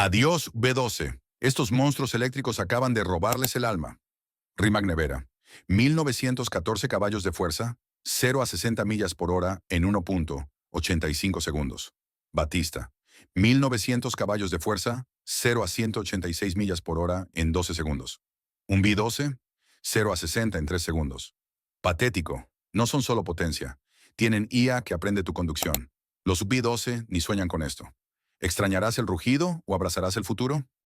Adiós, B12. Estos monstruos eléctricos acaban de robarles el alma. Rimac Nevera. 1914 caballos de fuerza, 0 a 60 millas por hora en 1.85 segundos. Batista. 1900 caballos de fuerza, 0 a 186 millas por hora en 12 segundos. Un B12, 0 a 60 en 3 segundos. Patético. No son solo potencia. Tienen IA que aprende tu conducción. Los B12 ni sueñan con esto. ¿Extrañarás el rugido o abrazarás el futuro?